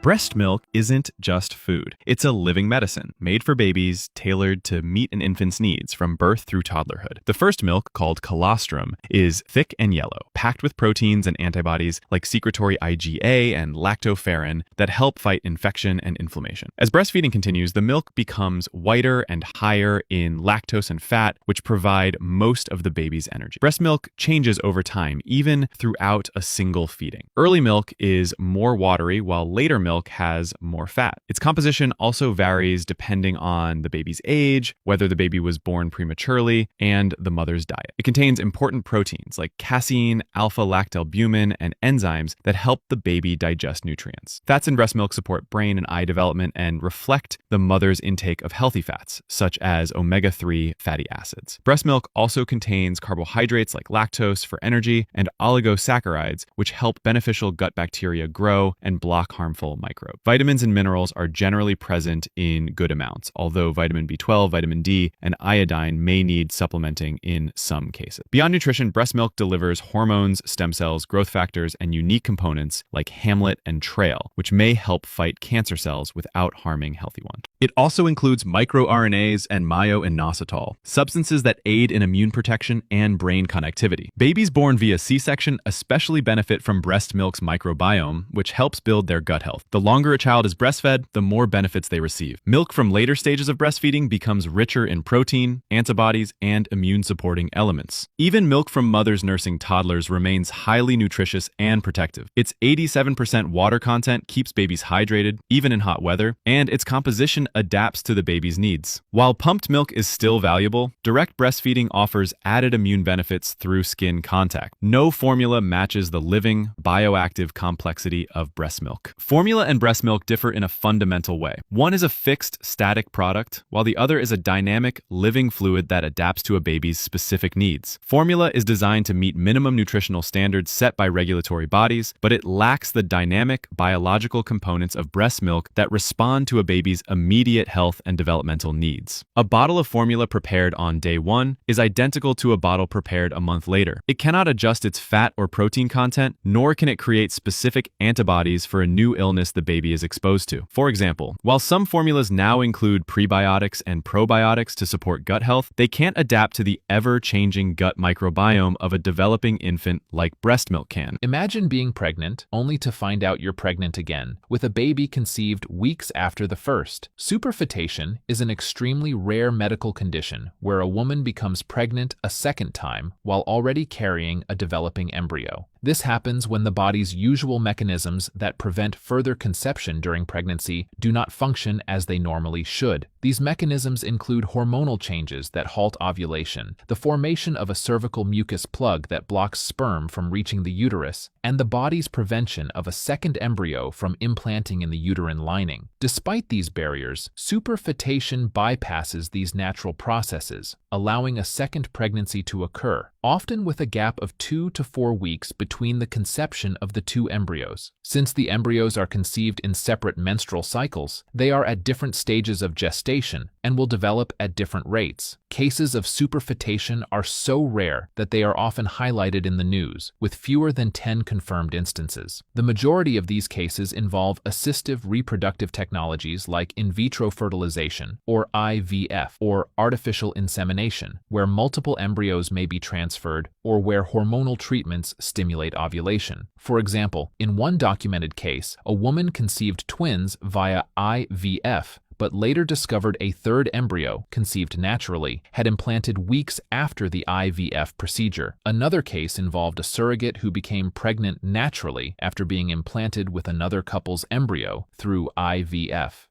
Breast milk isn't just food. It's a living medicine made for babies, tailored to meet an infant's needs from birth through toddlerhood. The first milk, called colostrum, is thick and yellow, packed with proteins and antibodies like secretory IgA and lactoferrin that help fight infection and inflammation. As breastfeeding continues, the milk becomes whiter and higher in lactose and fat, which provide most of the baby's energy. Breast milk changes over time, even throughout a single feeding. Early milk is more watery, while later milk has more fat. Its composition also varies depending on the baby's age, whether the baby was born prematurely, and the mother's diet. It contains important proteins like casein, alpha-lactalbumin, and enzymes that help the baby digest nutrients. Fats in breast milk support brain and eye development and reflect the mother's intake of healthy fats, such as omega-3 fatty acids. Breast milk also contains carbohydrates like lactose for energy and oligosaccharides, which help beneficial gut bacteria grow and block harmful microbes. Vitamins and minerals are generally present in good amounts, although vitamin B12, vitamin D, and iodine may need supplementing in some cases. Beyond nutrition, breast milk delivers hormones, stem cells, growth factors, and unique components like hamlet and trail, which may help fight cancer cells without harming healthy ones. It also includes microRNAs and myo-inositol, substances that aid in immune protection and brain connectivity. Babies born via C-section especially benefit from breast milk's microbiome, which helps build their gut health. The longer a child is breastfed, the more benefits they receive. Milk from later stages of breastfeeding becomes richer in protein, antibodies, and immune-supporting elements. Even milk from mothers nursing toddlers remains highly nutritious and protective. Its 87% water content keeps babies hydrated, even in hot weather, and its composition adapts to the baby's needs. While pumped milk is still valuable, direct breastfeeding offers added immune benefits through skin contact. No formula matches the living, bioactive complexity of breast milk. Formula and breast milk differ in a fundamental way. One is a fixed, static product, while the other is a dynamic, living fluid that adapts to a baby's specific needs. Formula is designed to meet minimum nutritional standards set by regulatory bodies, but it lacks the dynamic, biological components of breast milk that respond to a baby's immediate health and developmental needs. A bottle of formula prepared on day 1 is identical to a bottle prepared a month later. It cannot adjust its fat or protein content, nor can it create specific antibodies for a new illness the baby is exposed to. For example, while some formulas now include prebiotics and probiotics to support gut health, they can't adapt to the ever-changing gut microbiome of a developing infant like breast milk can. Imagine being pregnant only to find out you're pregnant again, with a baby conceived weeks after the first. Superfetation is an extremely rare medical condition where a woman becomes pregnant a second time while already carrying a developing embryo. This happens when the body's usual mechanisms that prevent further conception during pregnancy do not function as they normally should. These mechanisms include hormonal changes that halt ovulation, the formation of a cervical mucus plug that blocks sperm from reaching the uterus, and the body's prevention of a second embryo from implanting in the uterine lining. Despite these barriers, superfetation bypasses these natural processes, allowing a second pregnancy to occur, often with a gap of 2 to 4 weeks between the conception of the two embryos. Since the embryos are conceived in separate menstrual cycles, they are at different stages of gestation and will develop at different rates. Cases of superfetation are so rare that they are often highlighted in the news, with fewer than 10 confirmed instances. The majority of these cases involve assistive reproductive technologies like in vitro fertilization, or IVF, or artificial insemination, where multiple embryos may be transferred, or where hormonal treatments stimulate ovulation. For example, in one documented case, a woman conceived twins via IVF, but later discovered a third embryo, conceived naturally, had implanted weeks after the IVF procedure. Another case involved a surrogate who became pregnant naturally after being implanted with another couple's embryo through IVF.